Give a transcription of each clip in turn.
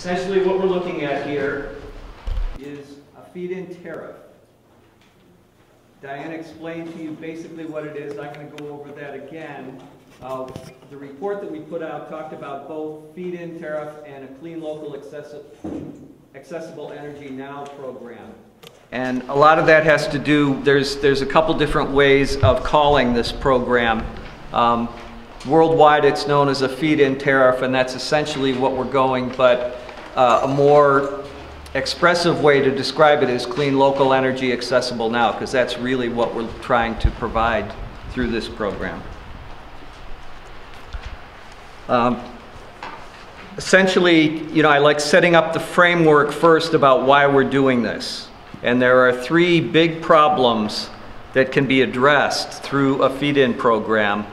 Essentially what we're looking at here is a feed-in tariff. Diane explained to you basically what it is. I'm not going to go over that again. The report that we put out talked about both feed-in tariff and a Clean Local Accessible Energy Now program. And a lot of that has to do, there's a couple different ways of calling this program. Worldwide it's known as a feed-in tariff, and that's essentially what we're going, but a more expressive way to describe it is Clean Local Energy Accessible Now, because that's really what we're trying to provide through this program. Essentially, I like setting up the framework first about why we're doing this. And there are three big problems that can be addressed through a feed-in program.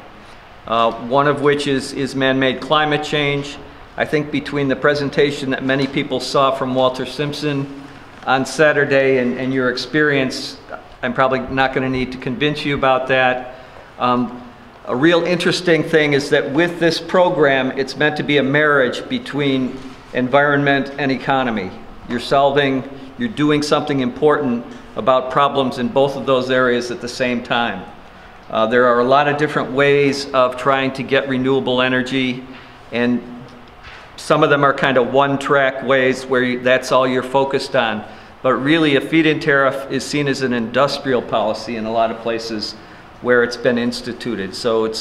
One of which is man-made climate change. I think between the presentation that many people saw from Walter Simpson on Saturday and your experience, I'm probably not going to need to convince you about that. A real interesting thing is that with this program, it's meant to be a marriage between environment and economy. You're doing something important about problems in both of those areas at the same time. There are a lot of different ways of trying to get renewable energy, and some of them are kind of one-track ways where that's all you're focused on. But really, a feed-in tariff is seen as an industrial policy in a lot of places where it's been instituted. So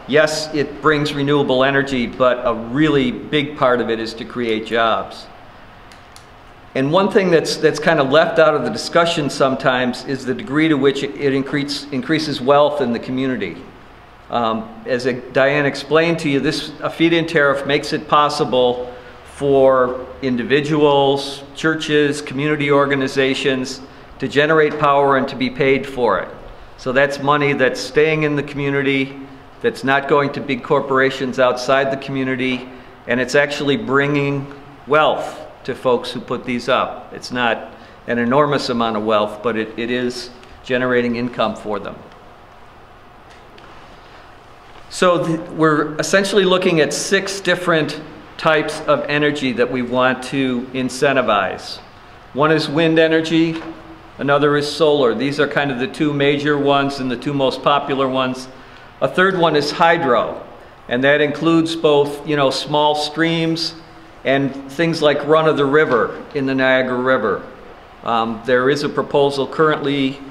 yes, it brings renewable energy, but a really big part of it is to create jobs. And one thing that's kind of left out of the discussion sometimes is the degree to which it increases wealth in the community. As Diane explained to you, a feed-in tariff makes it possible for individuals, churches, community organizations to generate power and to be paid for it. So that's money that's staying in the community, that's not going to big corporations outside the community, and it's actually bringing wealth to folks who put these up. It's not an enormous amount of wealth, but it is generating income for them. So we're essentially looking at 6 different types of energy that we want to incentivize. One is wind energy, another is solar. These are kind of the 2 major ones and the 2 most popular ones. A third one is hydro, and that includes both, small streams and things like run of the river in the Niagara River. There is a proposal currently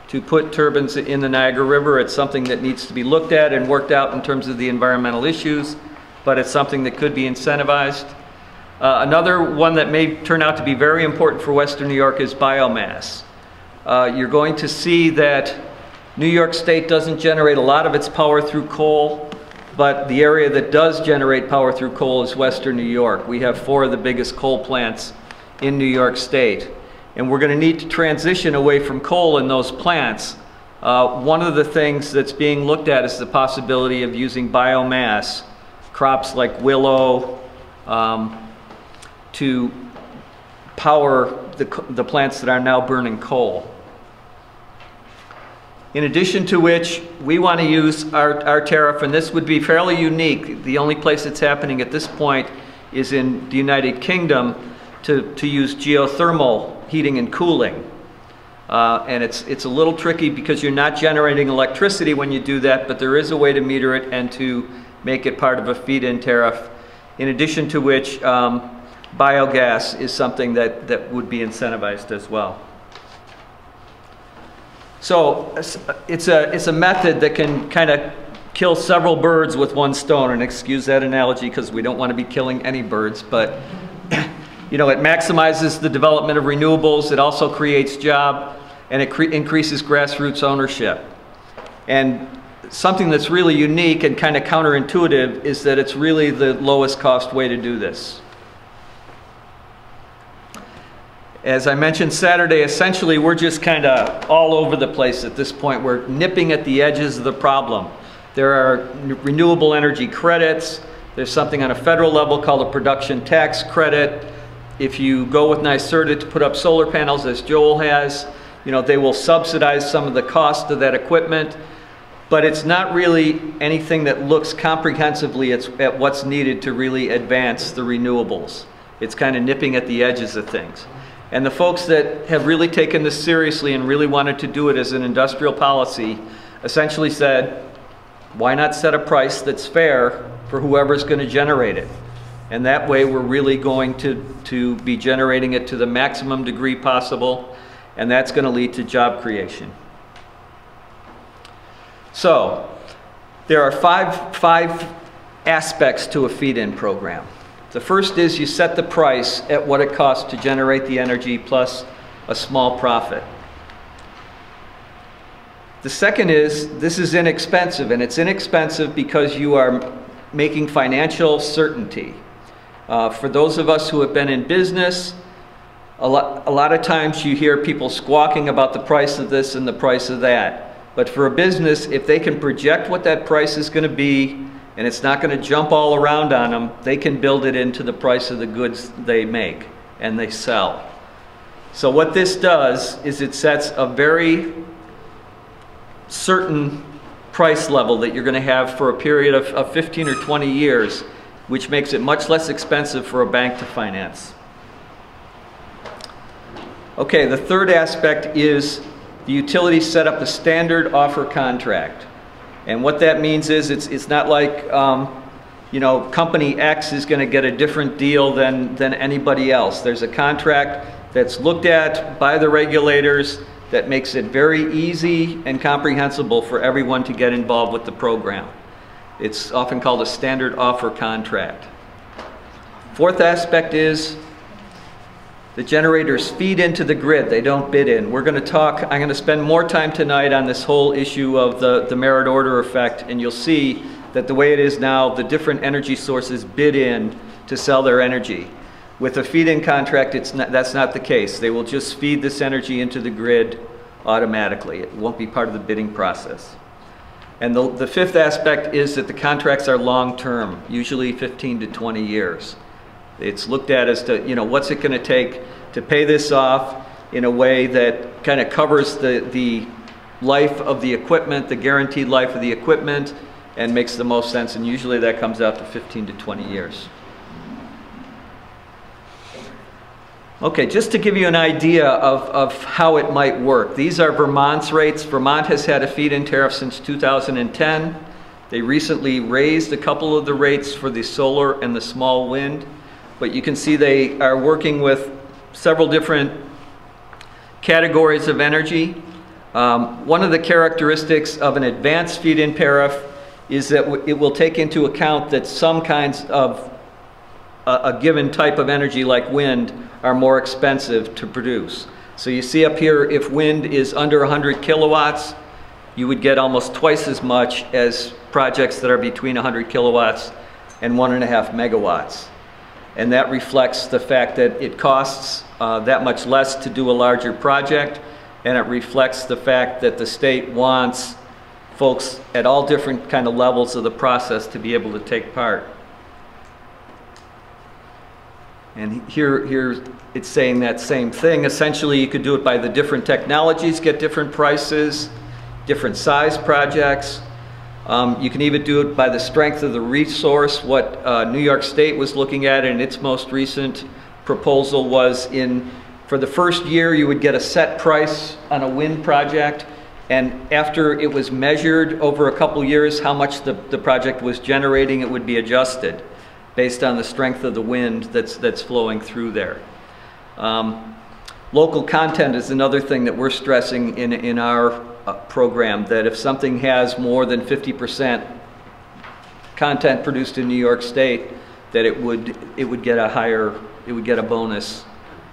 to put turbines in the Niagara River. It's something that needs to be looked at and worked out in terms of the environmental issues, but it's something that could be incentivized. Another one that may turn out to be very important for Western New York is biomass. You're going to see that New York State doesn't generate a lot of its power through coal, but the area that does generate power through coal is Western New York. We have 4 of the biggest coal plants in New York State. And we're going to need to transition away from coal in those plants. One of the things that's being looked at is the possibility of using biomass, crops like willow, to power the plants that are now burning coal. In addition to which, we want to use our tariff, and this would be fairly unique. The only place it's happening at this point is in the United Kingdom to use geothermal heating and cooling. And it's a little tricky because you're not generating electricity when you do that, but there is a way to meter it and to make it part of a feed-in tariff. In addition to which, biogas is something that would be incentivized as well. So it's a method that can kind of kill several birds with one stone, and excuse that analogy because we don't want to be killing any birds, but it maximizes the development of renewables, it also creates jobs, and it increases grassroots ownership. And something that's really unique and kind of counterintuitive is that it's really the lowest cost way to do this. As I mentioned Saturday, essentially we're just kind of all over the place at this point. We're nipping at the edges of the problem. There are renewable energy credits. There's something on a federal level called a production tax credit. If you go with NYSERDA to put up solar panels, as Joel has, they will subsidize some of the cost of that equipment. but it's not really anything that looks comprehensively at what's needed to really advance the renewables. It's kind of nipping at the edges of things. And the folks that have really taken this seriously and really wanted to do it as an industrial policy essentially said, why not set a price that's fair for whoever's going to generate it? And that way we're really going to be generating it to the maximum degree possible, and that's going to lead to job creation. So there are five aspects to a feed-in program. The first is you set the price at what it costs to generate the energy plus a small profit. The second is this is inexpensive, and it's inexpensive because you are making financial certainty. For those of us who have been in business, a lot of times you hear people squawking about the price of this and the price of that. But for a business, if they can project what that price is going to be, and it's not going to jump all around on them, they can build it into the price of the goods they make and they sell. So what this does is it sets a very certain price level that you're going to have for a period of 15 or 20 years, which makes it much less expensive for a bank to finance. Okay, the third aspect is the utility set up a standard offer contract. And what that means is it's not like you know, company X is going to get a different deal than anybody else. There's a contract that's looked at by the regulators that makes it very easy and comprehensible for everyone to get involved with the program. It's often called a standard offer contract. Fourth aspect is the generators feed into the grid, they don't bid in. I'm going to spend more time tonight on this whole issue of the merit order effect, and you'll see that the way it is now, the different energy sources bid in to sell their energy. With a feed-in contract, that's not the case. They will just feed this energy into the grid automatically. It won't be part of the bidding process. And the fifth aspect is that the contracts are long-term, usually 15 to 20 years. It's looked at as to, you know, what's it going to take to pay this off in a way that kind of covers the life of the equipment, the guaranteed life of the equipment, and makes the most sense. And usually that comes out to 15 to 20 years. Okay, just to give you an idea of how it might work. These are Vermont's rates. Vermont has had a feed-in tariff since 2010. They recently raised a couple of the rates for the solar and the small wind. But you can see they are working with several different categories of energy. One of the characteristics of an advanced feed-in tariff is that it will take into account that some kinds of a given type of energy like wind are more expensive to produce. So you see up here, if wind is under 100 kilowatts, you would get almost twice as much as projects that are between 100 kilowatts and 1.5 megawatts. And that reflects the fact that it costs that much less to do a larger project, and it reflects the fact that the state wants folks at all different kind of levels of the process to be able to take part. And here it's saying that same thing. Essentially, you could do it by the different technologies, get different prices, different size projects. You can even do it by the strength of the resource. What New York State was looking at in its most recent proposal was for the first year you would get a set price on a wind project, and after it was measured over a couple years how much the project was generating, it would be adjusted based on the strength of the wind that's flowing through there. Local content is another thing that we're stressing in our program, that if something has more than 50% content produced in New York State, that it would get a bonus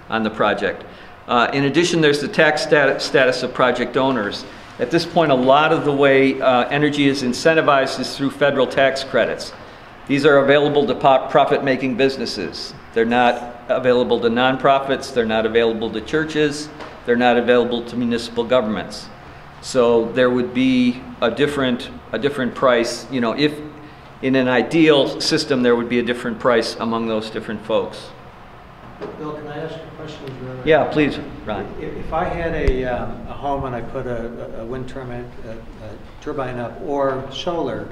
on the project. In addition, there's the tax status of project owners. At this point, a lot of the way energy is incentivized is through federal tax credits. These are available to profit-making businesses. They're not available to nonprofits, they're not available to churches, they're not available to municipal governments. So there would be a different price, you know, if in an ideal system there would be a different price among those different folks. Bill, can I ask a question? Yeah, please, Ron. If I had a home and I put a wind turbine up or solar,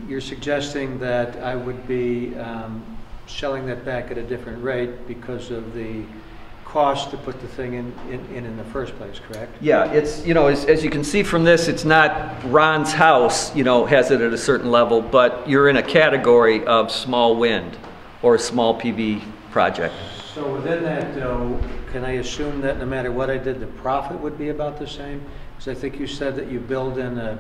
you're suggesting that I would be selling that back at a different rate because of the cost to put the thing in the first place, correct? Yeah, it's, you know, as you can see from this, it's not Ron's house, you know, has it at a certain level, but you're in a category of small wind or small PV project. So within that, though, can I assume that no matter what I did, the profit would be about the same? Because I think you said that you build in a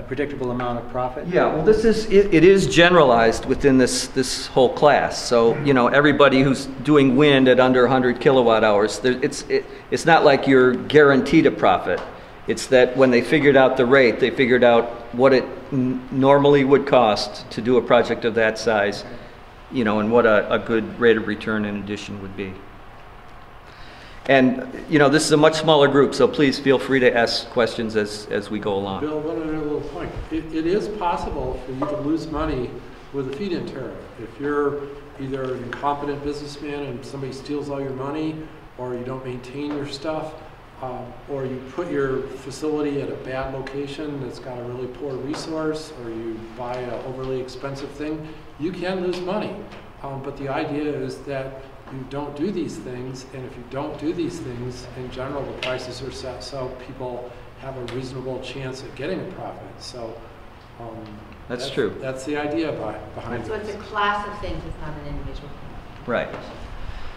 predictable amount of profit. Yeah, well, this is it is generalized within this whole class. So you know, everybody who's doing wind at under 100 kilowatt hours, it's not like you're guaranteed a profit. It's that when they figured out the rate, they figured out what it normally would cost to do a project of that size. You know, and what a good rate of return in addition would be. And, you know, this is a much smaller group, so please feel free to ask questions as we go along. Bill, one other little point. It is possible for you to lose money with a feed-in tariff. If you're either an incompetent businessman and somebody steals all your money, or you don't maintain your stuff, or you put your facility at a bad location that's got a really poor resource, or you buy an overly expensive thing, you can lose money. But the idea is that you don't do these things, and if you don't do these things, in general, the prices are set so people have a reasonable chance at getting a profit. So that's true. That's the idea behind it. So it's a class of things, it's not an individual. Right.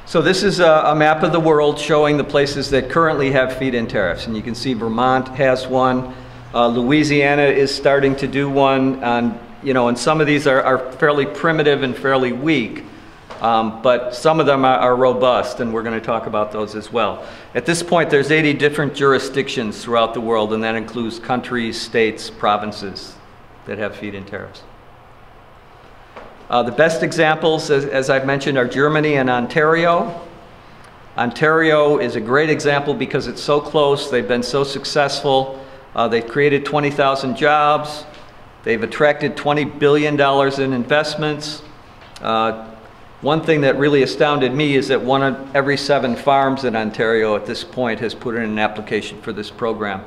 So this is a map of the world showing the places that currently have feed-in tariffs. And you can see Vermont has one. Louisiana is starting to do one. You know, and some of these are fairly primitive and fairly weak. But some of them are robust, and we're going to talk about those as well. At this point, there's 80 different jurisdictions throughout the world, and that includes countries, states, provinces that have feed-in tariffs. The best examples, as I've mentioned, are Germany and Ontario. Ontario is a great example because it's so close. They've been so successful. They've created 20,000 jobs. They've attracted $20 billion in investments. One thing that really astounded me is that 1 of every 7 farms in Ontario at this point has put in an application for this program.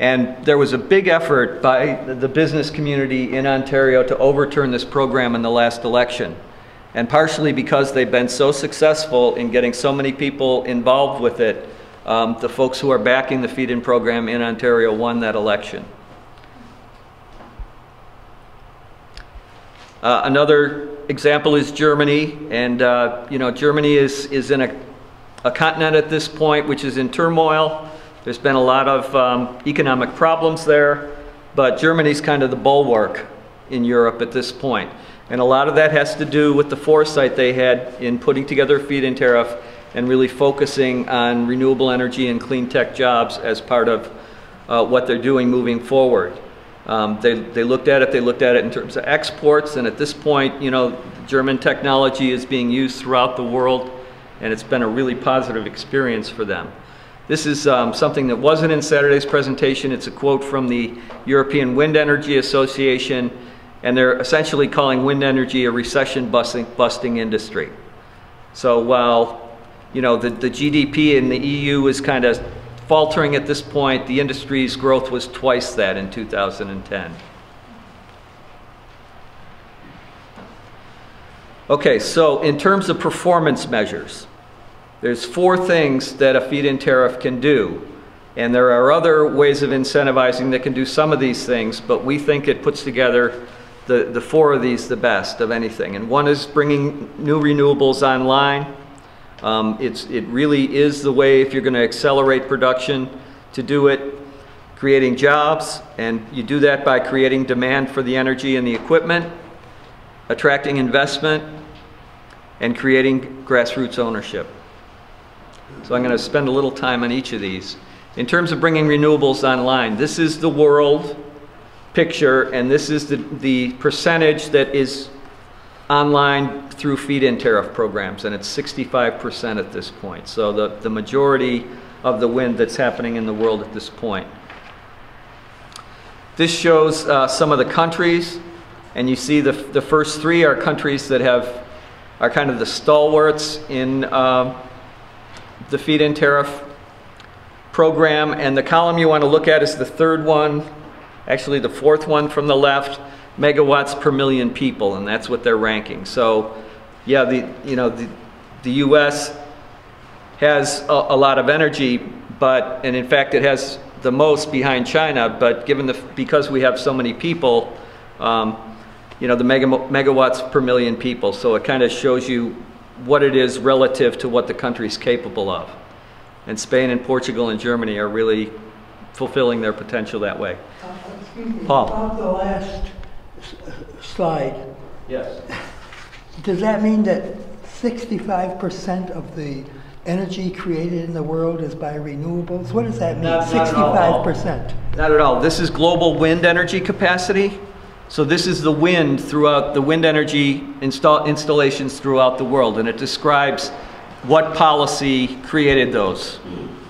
And there was a big effort by the business community in Ontario to overturn this program in the last election. And partially because they've been so successful in getting so many people involved with it, the folks who are backing the feed-in program in Ontario won that election. Another example is Germany, and you know, Germany is in a continent at this point which is in turmoil. There's been a lot of economic problems there, but Germany's kind of the bulwark in Europe at this point. And a lot of that has to do with the foresight they had in putting together a feed-in tariff and really focusing on renewable energy and clean tech jobs as part of what they're doing moving forward. They looked at it in terms of exports, and at this point, you know, German technology is being used throughout the world, and it's been a really positive experience for them. This is something that wasn't in Saturday's presentation. It's a quote from the European Wind Energy Association, and they're essentially calling wind energy a recession-busting industry. So while, you know, the GDP in the EU is kind of faltering at this point, the industry's growth was twice that in 2010. Okay, so in terms of performance measures, there's 4 things that a feed-in tariff can do. And there are other ways of incentivizing that can do some of these things, but we think it puts together the 4 of these the best of anything. And one is bringing new renewables online. It really is the way, if you're going to accelerate production, to do it. Creating jobs, and you do that by creating demand for the energy and the equipment, attracting investment, and creating grassroots ownership. So I'm going to spend a little time on each of these. In terms of bringing renewables online, this is the world picture, and this is the percentage that is online through feed-in tariff programs, and it's 65% at this point. So the majority of the wind that's happening in the world at this point. This shows some of the countries, and you see the first 3 are countries that have are kind of the stalwarts in the feed-in tariff program. And the column you want to look at is the third one, actually the fourth one from the left, megawatts per million people, and that's what they're ranking. So yeah, the US has a lot of energy, and in fact it has the most behind China, but because we have so many people, the megawatts per million people, so it kind of shows you what it is relative to what the country's capable of. And Spain and Portugal and Germany are really fulfilling their potential that way. Paul. About the last slide, Yes. does that mean that 65% of the energy created in the world is by renewables? What does that mean, Not at all. 65%? Not at all. This is global wind energy capacity. So this is the wind throughout the wind energy installations throughout the world, and it describes what policy created those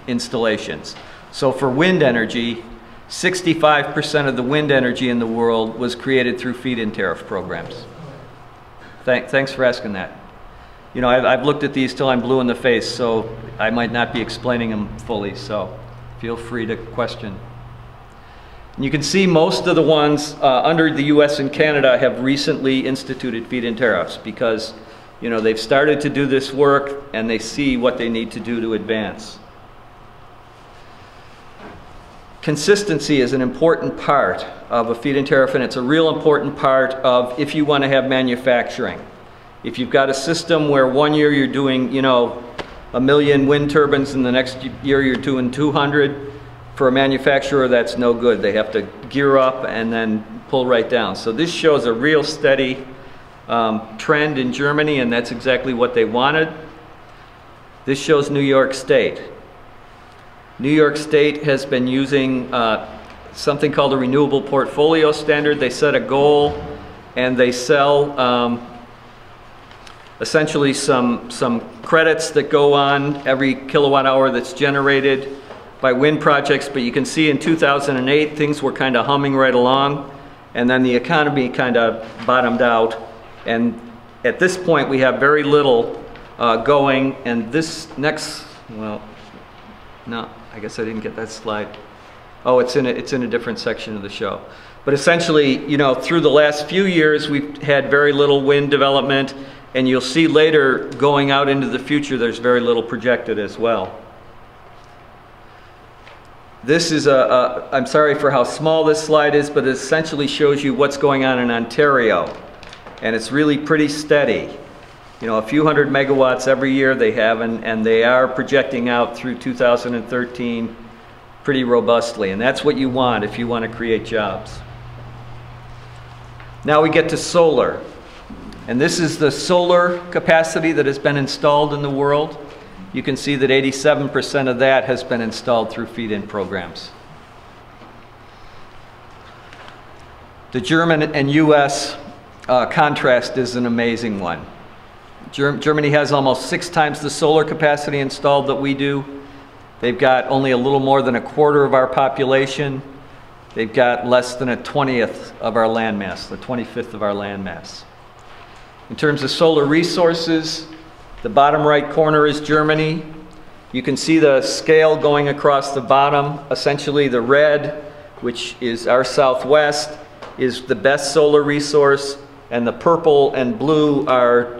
installations. So for wind energy, 65% of the wind energy in the world was created through feed-in tariff programs. Thanks for asking that. I've looked at these till I'm blue in the face, so I might not be explaining them fully, so feel free to question. And you can see most of the ones under the US and Canada have recently instituted feed-in tariffs because they've started to do this work and they see what they need to do to advance. Consistency is an important part of a feed-in tariff, and it's a real important part of if you want to have manufacturing. If you've got a system where one year you're doing, 1 million wind turbines and the next year you're doing 200, for a manufacturer that's no good. They have to gear up and then pull right down. So this shows a real steady trend in Germany, and that's exactly what they wanted. This shows New York State. New York State has been using something called a renewable portfolio standard. They set a goal and they sell essentially some credits that go on every kilowatt hour that's generated by wind projects, but you can see in 2008 things were kind of humming right along, and then the economy kind of bottomed out, and at this point we have very little going. And this next, well, no, I guess I didn't get that slide. Oh, it's in a different section of the show. But essentially, through the last few years we've had very little wind development, and you'll see later going out into the future there's very little projected as well. This is I'm sorry for how small this slide is, but it essentially shows you what's going on in Ontario. And it's really pretty steady. A few hundred megawatts every year they have, and they are projecting out through 2013 pretty robustly. And that's what you want if you want to create jobs. Now we get to solar. And this is the solar capacity that has been installed in the world. You can see that 87% of that has been installed through feed-in programs. The German and US contrast is an amazing one. Germany has almost 6 times the solar capacity installed that we do. They've got only a little more than 1/4 of our population. They've got less than 1/20th of our landmass, the 25th of our landmass. In terms of solar resources, the bottom right corner is Germany. You can see the scale going across the bottom. Essentially the red, which is our southwest, is the best solar resource, and the purple and blue are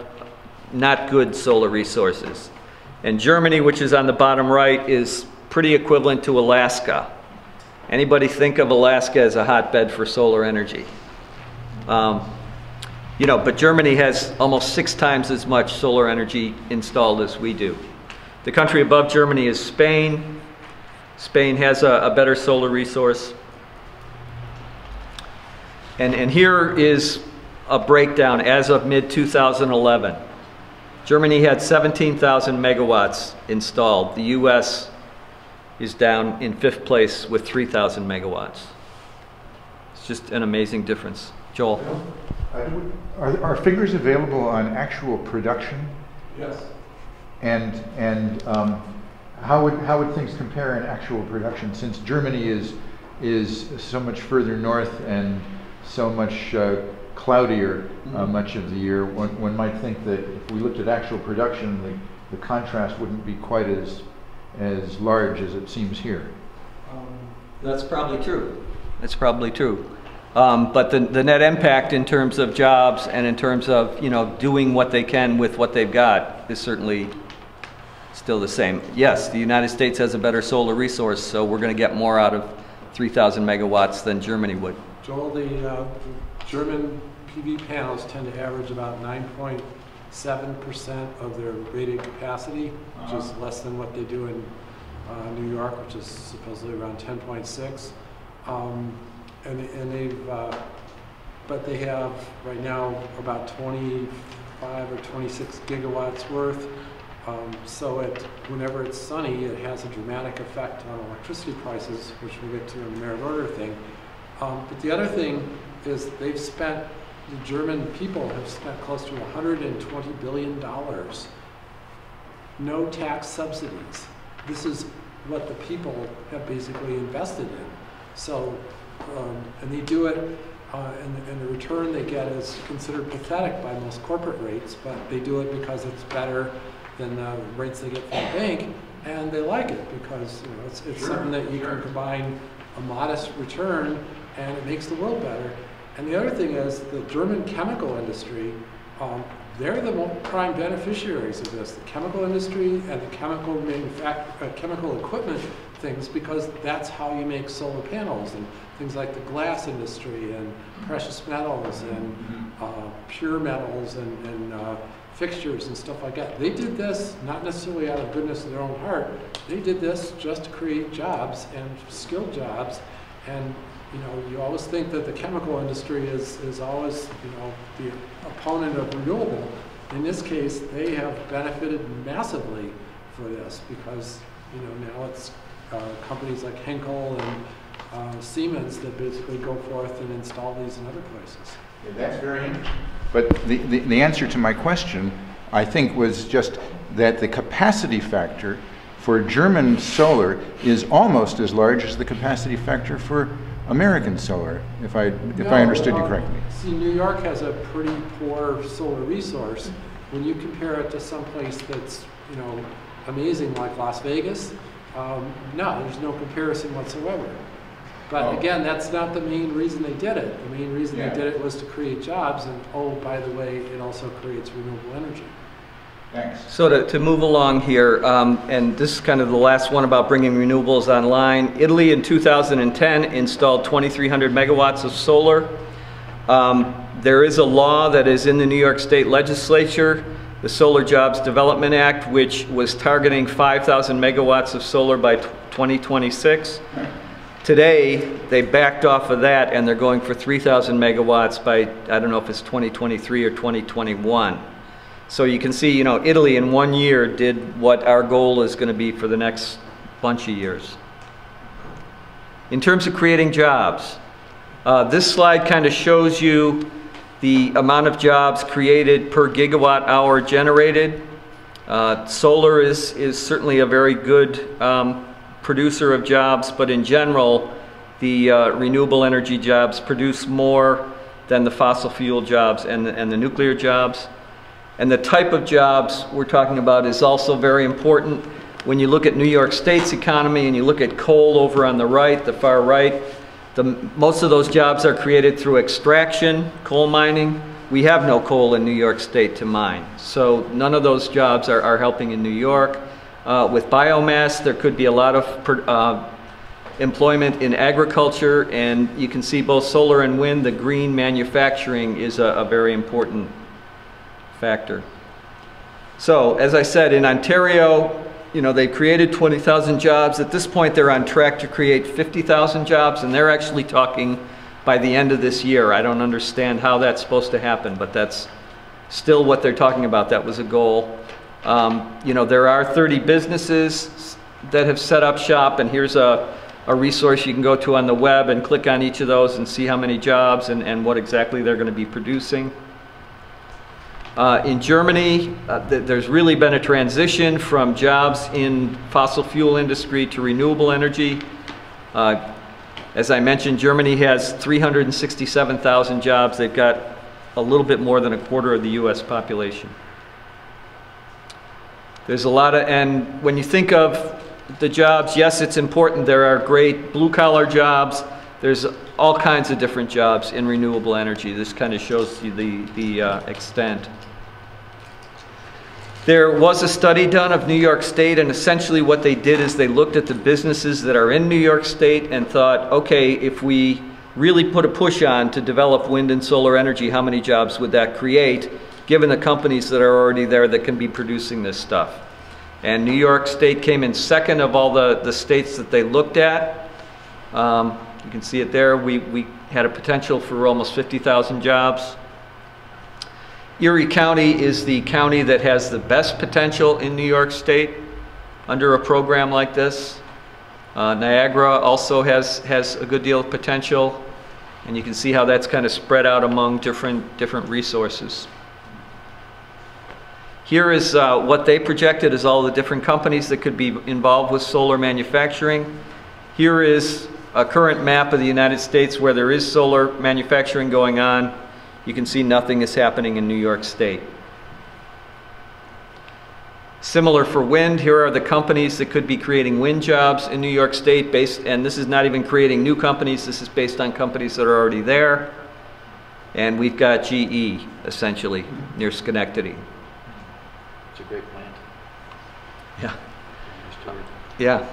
not good solar resources. And Germany, which is on the bottom right, is pretty equivalent to Alaska. Anybody think of Alaska as a hotbed for solar energy? But Germany has almost 6 times as much solar energy installed as we do. The country above Germany is Spain. Spain has a better solar resource. And here is a breakdown as of mid-2011. Germany had 17,000 megawatts installed. The US is down in 5th place with 3,000 megawatts. It's just an amazing difference. Joel? Are figures available on actual production? Yes. And how would things compare in actual production, since Germany is so much further north and so much cloudier much of the year. One might think that if we looked at actual production, the contrast wouldn't be quite as large as it seems here. That's probably true. That's probably true. But the net impact in terms of jobs and in terms of, you know, doing what they can with what they've got is certainly still the same. Yes, the United States has a better solar resource, so we're going to get more out of 3,000 megawatts than Germany would. Joel, the German PV panels tend to average about 9.7% of their rated capacity, which is less than what they do in New York, which is supposedly around 10.6. But they have right now about 25 or 26 gigawatts worth. So whenever it's sunny, it has a dramatic effect on electricity prices, which we'll get to in the merit order thing. But the other thing is the German people have spent close to $120 billion. No tax subsidies. This is what the people have basically invested in. So, and they do it, and the return they get is considered pathetic by most corporate rates, but they do it because it's better than the rates they get from the bank, and they like it because, you know, it's something that you can combine a modest return, and it makes the world better. And the other thing is the German chemical industry, they're the prime beneficiaries of this, the chemical industry and the chemical chemical equipment things, because that's how you make solar panels, and things like the glass industry and precious metals and pure metals and fixtures and stuff like that. They did this not necessarily out of goodness of their own heart. They did this just to create jobs and skilled jobs. And you know, you always think that the chemical industry is always, you know, the opponent of renewable. In this case, they have benefited massively for this because, you know, now it's companies like Henkel and Siemens that basically go forth and install these in other places. Yeah, that's very interesting. But the answer to my question, I think, was just that the capacity factor for German solar is almost as large as the capacity factor for American solar, if I understood you correctly. See, New York has a pretty poor solar resource. When you compare it to someplace that's, you know, amazing like Las Vegas, no, there's no comparison whatsoever. But again, that's not the main reason they did it. The main reason they did it was to create jobs, and oh, by the way, it also creates renewable energy. Thanks. So to move along here, and this is kind of the last one about bringing renewables online. Italy in 2010 installed 2,300 megawatts of solar. There is a law that is in the New York State Legislature, the Solar Jobs Development Act, which was targeting 5,000 megawatts of solar by 2026. Today, they backed off of that and they're going for 3,000 megawatts by, I don't know if it's 2023 or 2021. So you can see, you know, Italy in 1 year did what our goal is going to be for the next bunch of years. In terms of creating jobs, this slide kind of shows you the amount of jobs created per gigawatt hour generated. Solar is certainly a very good producer of jobs, but in general, the renewable energy jobs produce more than the fossil fuel jobs and the nuclear jobs. And the type of jobs we're talking about is also very important. When you look at New York State's economy and you look at coal over on the right, the far right, most of those jobs are created through extraction, coal mining. We have no coal in New York State to mine, so none of those jobs are helping in New York. With biomass, there could be a lot of employment in agriculture, and you can see both solar and wind, the green manufacturing is a very important factor. So, as I said, in Ontario, you know, they created 20,000 jobs. At this point, they're on track to create 50,000 jobs, and they're actually talking by the end of this year. I don't understand how that's supposed to happen, but that's still what they're talking about. That was a goal. You know, there are 30 businesses that have set up shop, and here's a resource you can go to on the web and click on each of those and see how many jobs and what exactly they're going to be producing. In Germany, there's really been a transition from jobs in fossil fuel industry to renewable energy. As I mentioned, Germany has 367,000 jobs. They've got a little bit more than a quarter of the US population. There's a lot of, and when you think of the jobs, yes, it's important. There are great blue-collar jobs. There's all kinds of different jobs in renewable energy. This kind of shows you the extent. There was a study done of New York State, and essentially what they did is they looked at the businesses that are in New York State and thought, okay, if we really put a push on to develop wind and solar energy, how many jobs would that create, given the companies that are already there that can be producing this stuff? And New York State came in second of all the states that they looked at. You can see it there. We had a potential for almost 50,000 jobs. Erie County is the county that has the best potential in New York State under a program like this. Niagara also has a good deal of potential, and you can see how that's kind of spread out among different resources. Here is what they projected as all the different companies that could be involved with solar manufacturing. Here is a current map of the United States where there is solar manufacturing going on. You can see nothing is happening in New York State. Similar for wind, here are the companies that could be creating wind jobs in New York State and this is not even creating new companies, this is based on companies that are already there. And we've got GE, essentially, near Schenectady. It's a great plant. Yeah. Yeah.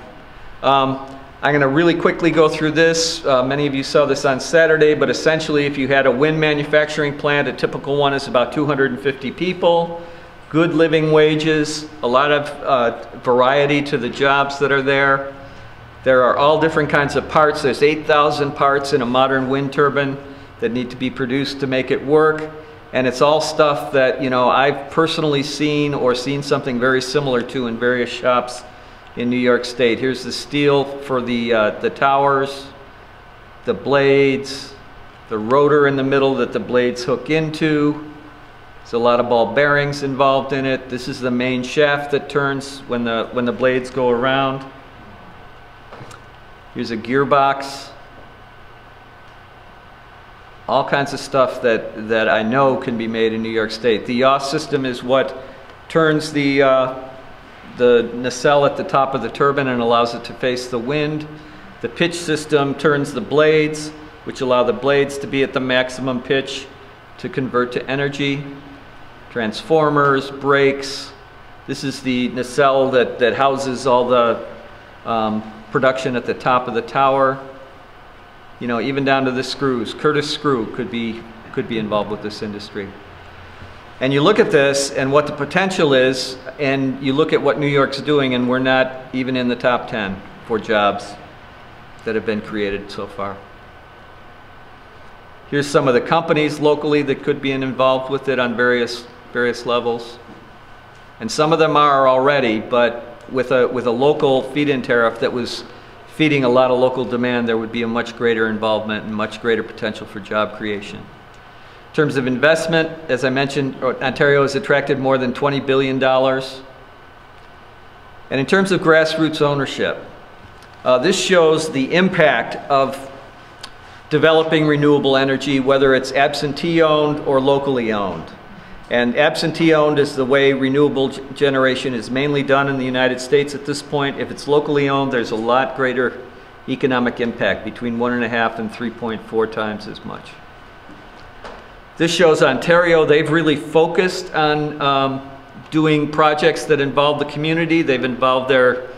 I'm going to really quickly go through this. Many of you saw this on Saturday, but essentially if you had a wind manufacturing plant, a typical one is about 250 people, good living wages, a lot of variety to the jobs that are there. There are all different kinds of parts. There's 8,000 parts in a modern wind turbine that need to be produced to make it work. And it's all stuff that, you know, I've personally seen or seen something very similar to in various shops in New York State. Here's the steel for the towers, the blades, the rotor in the middle that the blades hook into. There's a lot of ball bearings involved in it. This is the main shaft that turns when the blades go around. Here's a gearbox. All kinds of stuff that I know can be made in New York State. The yaw system is what turns the nacelle at the top of the turbine and allows it to face the wind. The pitch system turns the blades, which allow the blades to be at the maximum pitch to convert to energy. Transformers, brakes. This is the nacelle that houses all the production at the top of the tower. You know, even down to the screws. Curtis Screw could be involved with this industry. And you look at this and what the potential is, and you look at what New York's doing, and we're not even in the top 10 for jobs that have been created so far. Here's some of the companies locally that could be involved with it on various levels. And some of them are already, but with a local feed-in tariff that was feeding a lot of local demand, there would be a much greater involvement and much greater potential for job creation. In terms of investment, as I mentioned, Ontario has attracted more than $20 billion. And in terms of grassroots ownership, this shows the impact of developing renewable energy, whether it's absentee owned or locally owned. And absentee owned is the way renewable generation is mainly done in the United States at this point. If it's locally owned, there's a lot greater economic impact, between 1.5 and 3.4 times as much. This shows Ontario. They've really focused on doing projects that involve the community. They've involved their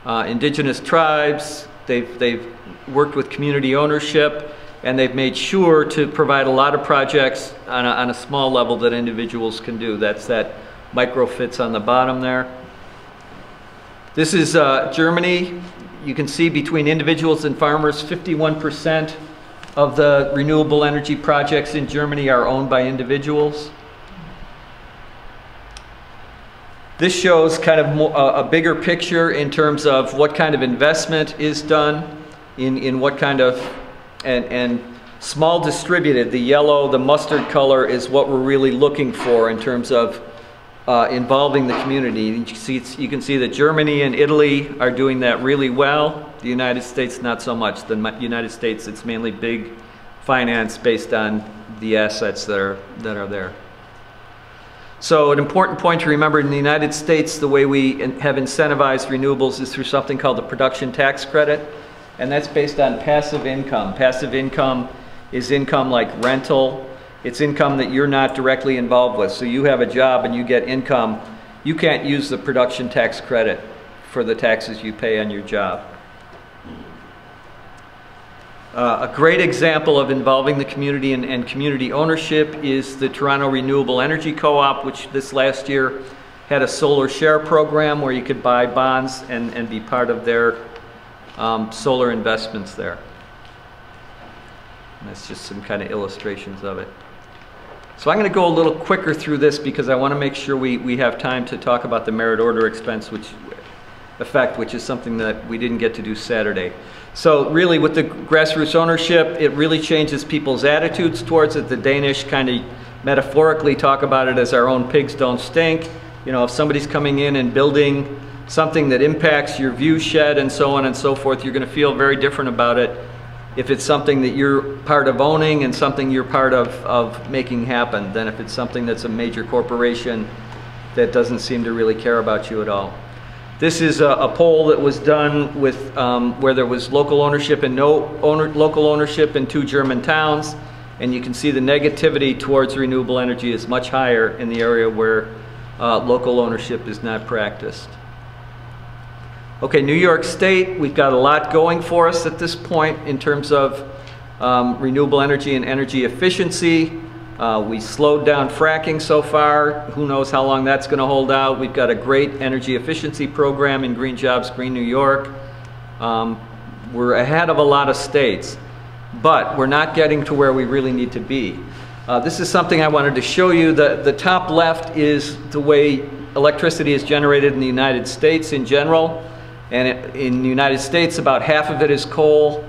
indigenous tribes. They've worked with community ownership, and they've made sure to provide a lot of projects on a small level that individuals can do. That's that microfits on the bottom there. This is Germany. You can see between individuals and farmers, 51% of the renewable energy projects in Germany are owned by individuals. This shows kind of a bigger picture in terms of what kind of investment is done in what kind of, and small distributed, the yellow, the mustard color is what we're really looking for in terms of involving the community. You can see that Germany and Italy are doing that really well. The United States, not so much. The United States, it's mainly big finance based on the assets that are there. So an important point to remember, in the United States, the way we have incentivized renewables is through something called the production tax credit, and that's based on passive income. Passive income is income like rental. It's income that you're not directly involved with. So you have a job and you get income. You can't use the production tax credit for the taxes you pay on your job. A great example of involving the community and community ownership is the Toronto Renewable Energy Co-op, which this last year had a solar share program where you could buy bonds and be part of their solar investments there. And that's just some kind of illustrations of it. So I'm going to go a little quicker through this because I want to make sure we have time to talk about the merit order expense effect, which is something that we didn't get to do Saturday. So really, with the grassroots ownership, it really changes people's attitudes towards it. The Danish kind of metaphorically talk about it as our own pigs don't stink. You know, if somebody's coming in and building something that impacts your view shed and so on and so forth, you're going to feel very different about it if it's something that you're part of owning and something you're part of making happen than if it's something that's a major corporation that doesn't seem to really care about you at all. This is a poll that was done with where there was local ownership and no local ownership in 2 German towns, and you can see the negativity towards renewable energy is much higher in the area where local ownership is not practiced. Okay, New York State, we've got a lot going for us at this point in terms of renewable energy and energy efficiency. We slowed down fracking so far. Who knows how long that's going to hold out. We've got a great energy efficiency program in Green Jobs, Green New York. We're ahead of a lot of states, but we're not getting to where we really need to be. This is something I wanted to show you. The top left is the way electricity is generated in the United States in general. And in the United States, about half of it is coal,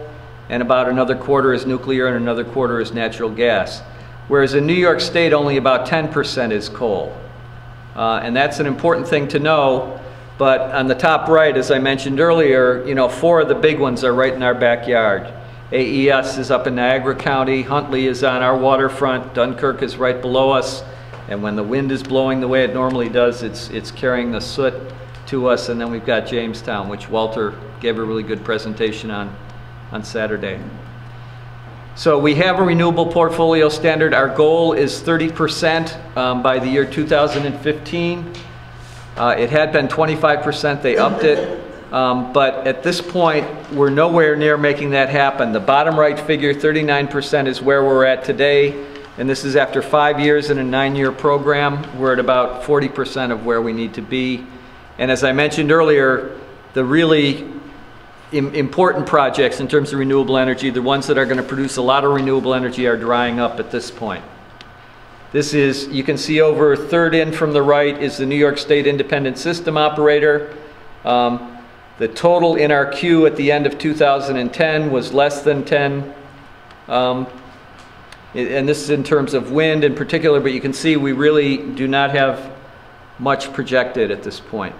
and about another quarter is nuclear, and another quarter is natural gas. Whereas in New York State, only about 10% is coal. And that's an important thing to know. But on the top right, as I mentioned earlier, you know, 4 of the big ones are right in our backyard. AES is up in Niagara County, Huntley is on our waterfront, Dunkirk is right below us, and when the wind is blowing the way it normally does, it's carrying the soot to us. And then we've got Jamestown, which Walter gave a really good presentation on Saturday. So we have a renewable portfolio standard. Our goal is 30% by the year 2015. It had been 25%, they upped it. But at this point, we're nowhere near making that happen. The bottom right figure, 39%, is where we're at today. And this is after 5 years in a 9-year program. We're at about 40% of where we need to be. And as I mentioned earlier, the really important projects in terms of renewable energy, the ones that are going to produce a lot of renewable energy, are drying up at this point. This is, you can see over third in from the right is the New York State Independent System Operator. The total in our queue at the end of 2010 was less than 10. And this is in terms of wind in particular, but you can see we really do not have much projected at this point.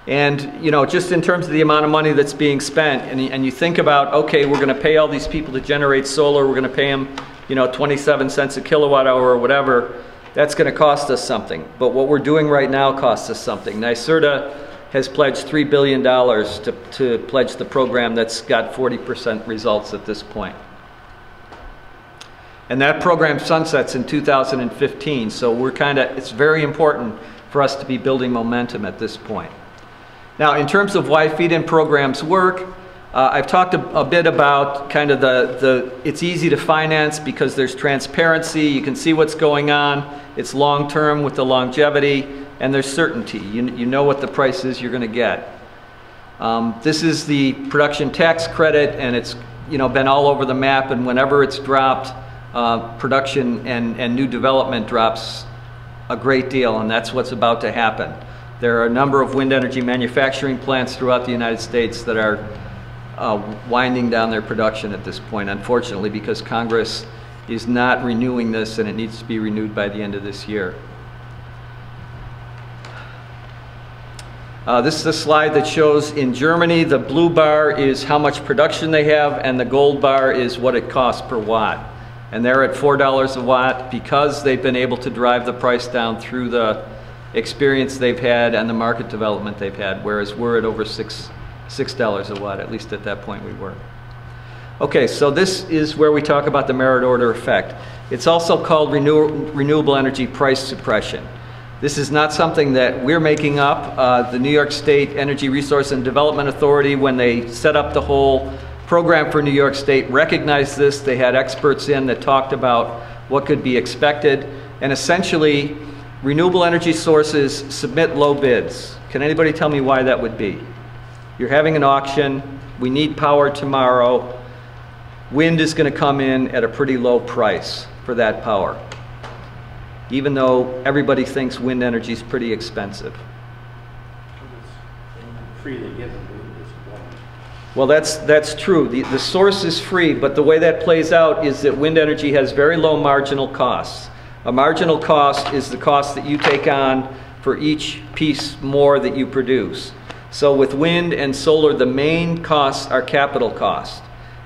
And, you know, just in terms of the amount of money that's being spent, and you think about, okay, we're going to pay all these people to generate solar, we're going to pay them, you know, 27 cents a kilowatt hour or whatever, that's going to cost us something. But what we're doing right now costs us something. NYSERDA has pledged $3 billion to pledge the program that's got 40% results at this point. And that program sunsets in 2015, so we're it's very important for us to be building momentum at this point. Now, in terms of why feed-in programs work, I've talked a bit about kind of it's easy to finance because there's transparency, you can see what's going on, it's long-term with the longevity, and there's certainty. You know what the price is you're going to get. This is the production tax credit, and it's, you know, been all over the map, and whenever it's dropped, production and new development drops a great deal, and that's what's about to happen. There are a number of wind energy manufacturing plants throughout the United States that are winding down their production at this point, unfortunately, because Congress is not renewing this, and it needs to be renewed by the end of this year. This is a slide that shows in Germany, the blue bar is how much production they have, and the gold bar is what it costs per watt. And they're at $4 a watt because they've been able to drive the price down through the experience they've had and the market development they've had, whereas we're at over $6 a watt, at least at that point we were. Okay, so this is where we talk about the merit order effect. It's also called renewable energy price suppression. This is not something that we're making up. The New York State Energy Resource and Development Authority, when they set up the whole program for New York State, recognized this. They had experts in that talked about what could be expected. And essentially, renewable energy sources submit low bids. Can anybody tell me why that would be? You're having an auction. We need power tomorrow. Wind is going to come in at a pretty low price for that power, even though everybody thinks wind energy is pretty expensive. Freely given. Well, that's true. The source is free, but the way that plays out is that wind energy has very low marginal costs. A marginal cost is the cost that you take on for each piece more that you produce. So with wind and solar, the main costs are capital costs.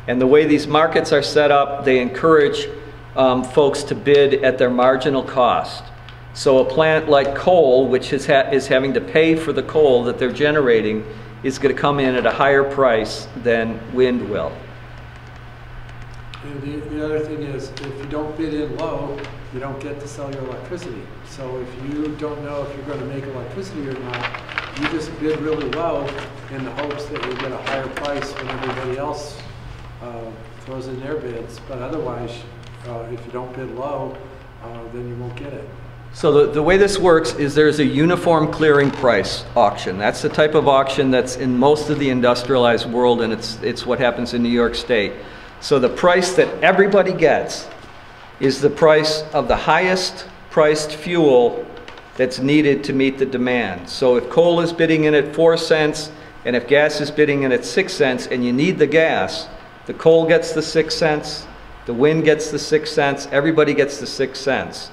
And the way these markets are set up, they encourage folks to bid at their marginal cost. So a plant like coal, which is having to pay for the coal that they're generating, is going to come in at a higher price than wind will. And the other thing is, if you don't bid in low, you don't get to sell your electricity. So if you don't know if you're going to make electricity or not, you just bid really low in the hopes that you'll get a higher price when everybody else throws in their bids. But otherwise, if you don't bid low, then you won't get it. So the way this works is there's a uniform clearing price auction. That's the type of auction that's in most of the industrialized world, and it's what happens in New York State. So the price that everybody gets is the price of the highest priced fuel that's needed to meet the demand. So if coal is bidding in at 4 cents, and if gas is bidding in at 6 cents, and you need the gas, the coal gets the 6 cents, the wind gets the 6 cents, everybody gets the 6 cents.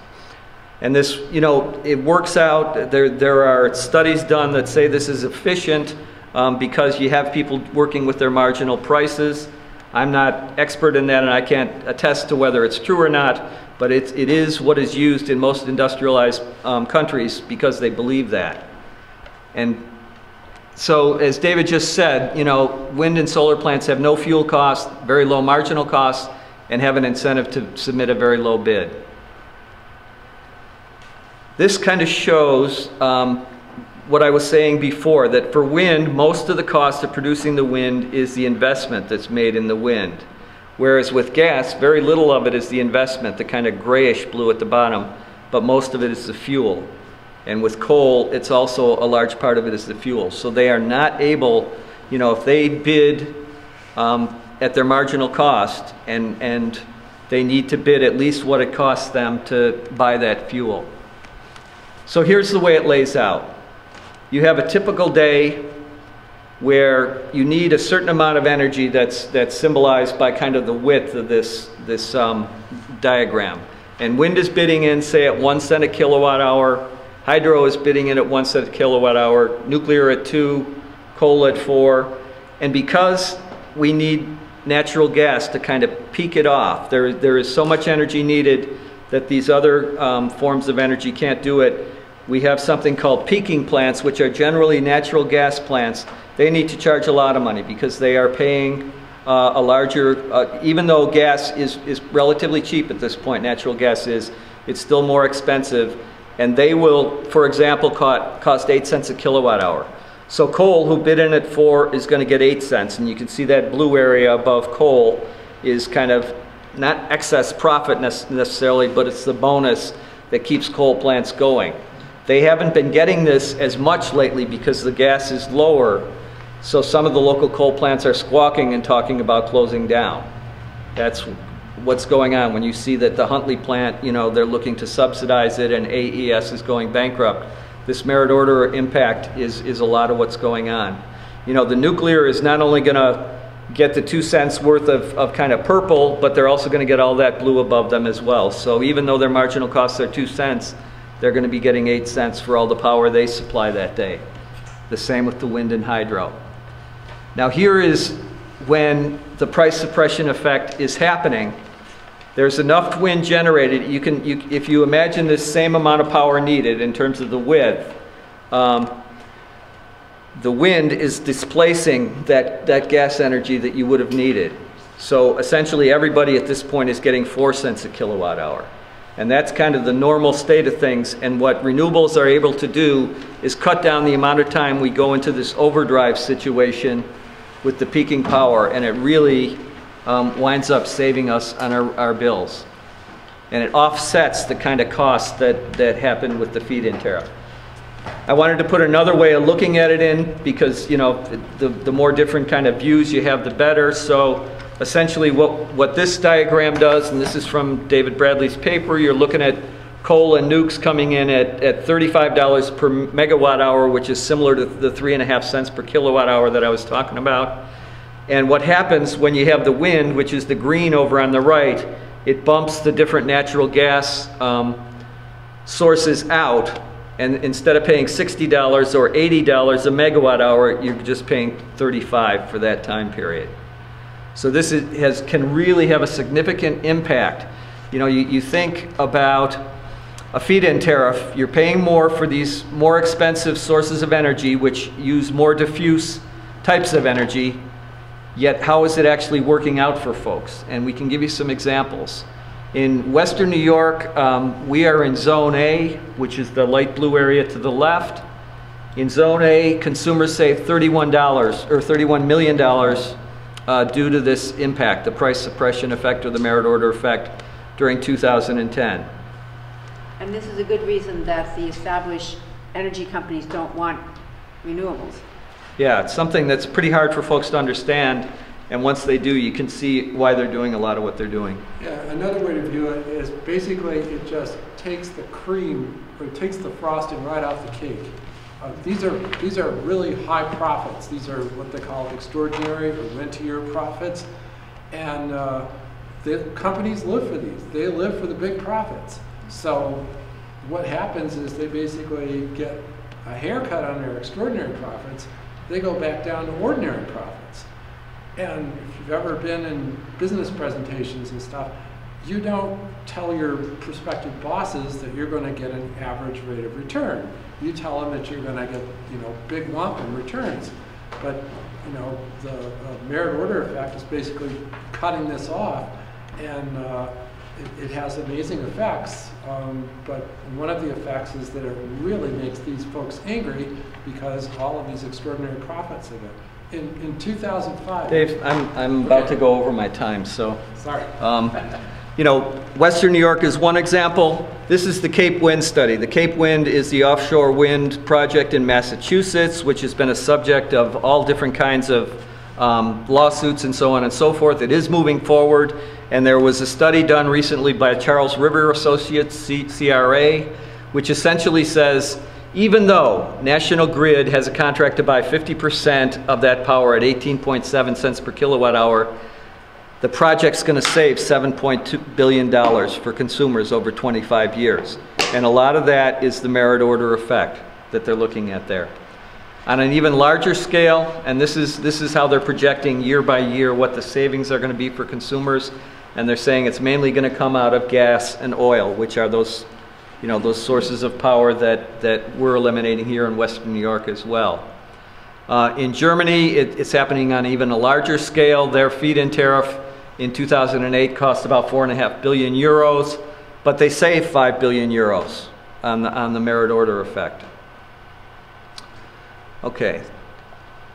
And this, you know, it works out. There are studies done that say this is efficient because you have people working with their marginal prices. I'm not expert in that, and I can't attest to whether it's true or not, but it is what is used in most industrialized countries because they believe that. And so, as David just said, you know, wind and solar plants have no fuel costs, very low marginal costs, and have an incentive to submit a very low bid. This kind of shows what I was saying before, that for wind, most of the cost of producing the wind is the investment that's made in the wind. Whereas with gas, very little of it is the investment, the kind of grayish blue at the bottom, but most of it is the fuel. And with coal, it's also a large part of it is the fuel. So they are not able, you know, if they bid at their marginal cost and they need to bid at least what it costs them to buy that fuel. So here's the way it lays out. You have a typical day where you need a certain amount of energy that's symbolized by kind of the width of this diagram. And wind is bidding in, say, at 1 cent a kilowatt hour. Hydro is bidding in at 1 cent a kilowatt hour. Nuclear at 2, coal at 4. And because we need natural gas to kind of peak it off, there is so much energy needed that these other forms of energy can't do it. We have something called peaking plants, which are generally natural gas plants. They need to charge a lot of money because they are paying a larger, even though gas is relatively cheap at this point, natural gas is, it's still more expensive. And they will, for example, cost 8 cents a kilowatt hour. So coal, who bid in at 4, is going to get 8 cents. And you can see that blue area above coal is kind of not excess profit necessarily, but it's the bonus that keeps coal plants going. They haven't been getting this as much lately because the gas is lower, so some of the local coal plants are squawking and talking about closing down. That's what's going on when you see that the Huntley plant, you know, they're looking to subsidize it and AES is going bankrupt. This merit order impact is a lot of what's going on. You know, the nuclear is not only going to get the 2 cents worth of kind of purple, but they're also going to get all that blue above them as well. So even though their marginal costs are 2 cents, they're going to be getting 8 cents for all the power they supply that day. The same with the wind and hydro. Now here is when the price suppression effect is happening. There's enough wind generated. If you imagine this same amount of power needed in terms of the width, the wind is displacing that gas energy that you would have needed. So essentially everybody at this point is getting 4 cents a kilowatt hour. And that's kind of the normal state of things. And what renewables are able to do is cut down the amount of time we go into this overdrive situation with the peaking power. And it really winds up saving us on our bills. And it offsets the kind of costs that happen with the feed-in tariff. I wanted to put another way of looking at it in because, you know, the more different kind of views you have, the better. So essentially what this diagram does, and this is from David Bradley's paper, you're looking at coal and nukes coming in at $35 per megawatt hour, which is similar to the 3.5 cents per kilowatt hour that I was talking about. And what happens when you have the wind, which is the green over on the right, it bumps the different natural gas sources out. And instead of paying $60 or $80 a megawatt hour, you're just paying $35 for that time period. So this can really have a significant impact. You know, you think about a feed-in tariff, you're paying more for these more expensive sources of energy, which use more diffuse types of energy, yet how is it actually working out for folks? And we can give you some examples. In Western New York, we are in Zone A, which is the light blue area to the left. In Zone A, consumers save $31 or $31 million due to this impact, the price suppression effect or the merit order effect during 2010. And this is a good reason that the established energy companies don't want renewables. Yeah, it's something that's pretty hard for folks to understand. And once they do, you can see why they're doing a lot of what they're doing. Yeah, another way to view it is basically it just takes the cream, or it takes the frosting right off the cake. These are really high profits. These are what they call extraordinary or rentier profits. And the companies live for these. They live for the big profits. So what happens is they basically get a haircut on their extraordinary profits. They go back down to ordinary profits. And if you've ever been in business presentations and stuff, you don't tell your prospective bosses that you're going to get an average rate of return. You tell them that you're going to get, you know, big lump in returns. But, you know, the merit order effect is basically cutting this off, and it has amazing effects. But one of the effects is that it really makes these folks angry because all of these extraordinary profits of it. In 2005. Dave, I'm about to go over my time, so. Sorry. You know, Western New York is one example. This is the Cape Wind study. The Cape Wind is the offshore wind project in Massachusetts, which has been a subject of all different kinds of lawsuits and so on and so forth. It is moving forward, and there was a study done recently by Charles River Associates, CRA, which essentially says, even though National Grid has a contract to buy 50% of that power at 18.7 cents per kilowatt hour, the project's going to save $7.2 billion for consumers over 25 years. And a lot of that is the merit order effect that they're looking at there. On an even larger scale, and this is how they're projecting year by year what the savings are going to be for consumers, and they're saying it's mainly going to come out of gas and oil, which are those, you know, those sources of power that we're eliminating here in Western New York as well. In Germany, it's happening on even a larger scale. Their feed-in tariff in 2008 cost about 4.5 billion euros, but they save 5 billion euros on the merit order effect. Okay,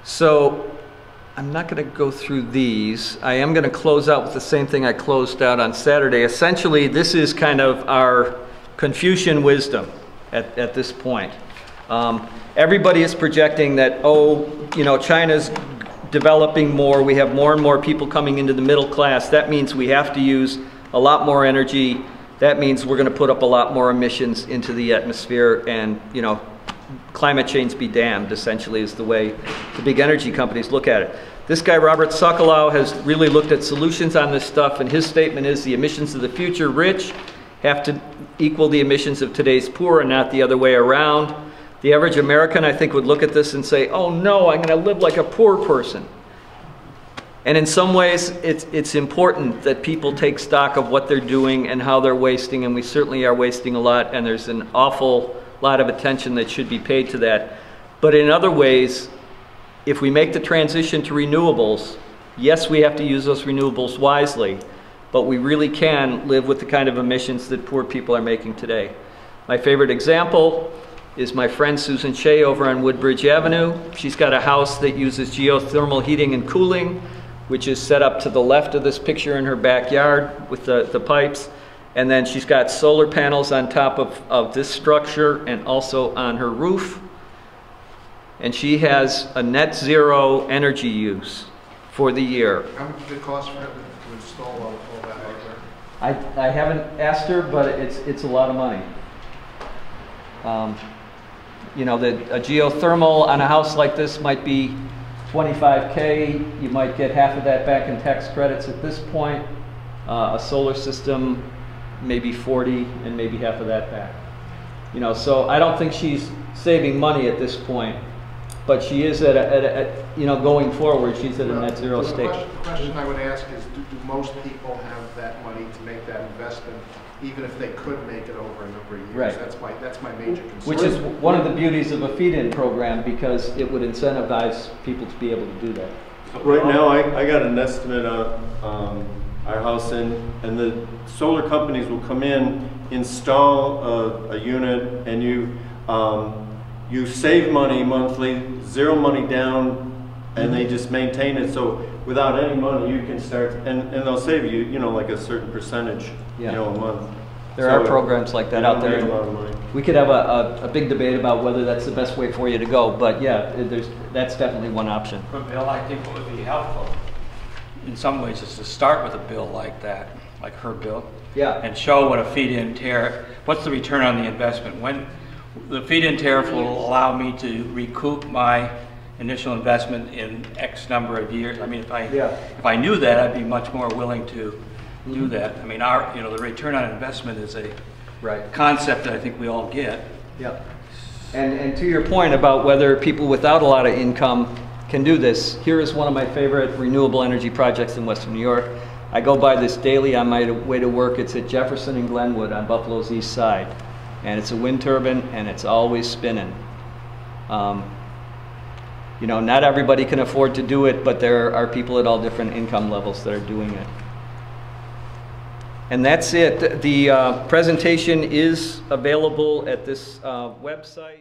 so I'm not going to go through these. I am going to close out with the same thing I closed out on Saturday. Essentially, this is kind of our Confucian wisdom at this point. Everybody is projecting that, oh, you know, China's developing more, we have more and more people coming into the middle class. That means we have to use a lot more energy. That means we're going to put up a lot more emissions into the atmosphere, and, you know, climate change be damned, essentially, is the way the big energy companies look at it. This guy, Robert Sokolow, has really looked at solutions on this stuff, and his statement is the emissions of the future rich have to equal the emissions of today's poor and not the other way around. The average American, I think, would look at this and say, oh no, I'm going to live like a poor person. And in some ways, it's important that people take stock of what they're doing and how they're wasting, and we certainly are wasting a lot, and there's an awful lot of attention that should be paid to that. But in other ways, if we make the transition to renewables, yes, we have to use those renewables wisely, but we really can live with the kind of emissions that poor people are making today. My favorite example is my friend Susan Shea over on Woodbridge Avenue. She's got a house that uses geothermal heating and cooling, which is set up to the left of this picture in her backyard with the pipes. And then she's got solar panels on top of this structure and also on her roof. And she has a net zero energy use for the year. How much does it cost for her to install all that out there? I haven't asked her, but it's a lot of money. You know, a geothermal on a house like this might be $25K. You might get half of that back in tax credits at this point. A solar system, maybe 40, and maybe half of that back. You know, so I don't think she's saving money at this point, but she is you know, going forward, she's at a net zero state. The question I would ask is, do most people have that money to make that investment, even if they could make it over a number of years? Right. That's my major concern. Which is one of the beauties of a feed-in program, because it would incentivize people to be able to do that. Right now, I got an estimate on our house, and the solar companies will come in, install a unit, and you save money monthly, zero money down, and they just maintain it. So without any money, you can start, and they'll save you, you know, like a certain percentage, you know, a month. There are programs like that out there. A lot of money. We could have a big debate about whether that's the best way for you to go, but yeah, that's definitely one option. But Bill, I think what would be helpful in some ways is to start with a bill like that, like her bill, and show what a feed-in tariff, what's the return on the investment. When the feed-in tariff will allow me to recoup my initial investment in X number of years. I mean, if I knew that, I'd be much more willing to do that. I mean, the return on investment is a concept that I think we all get. Yeah. And to your point about whether people without a lot of income can do this, here is one of my favorite renewable energy projects in Western New York. I go by this daily on my way to work. It's at Jefferson and Glenwood on Buffalo's east side. And it's a wind turbine, and it's always spinning. You know, not everybody can afford to do it, but there are people at all different income levels that are doing it. And that's it. The presentation is available at this website.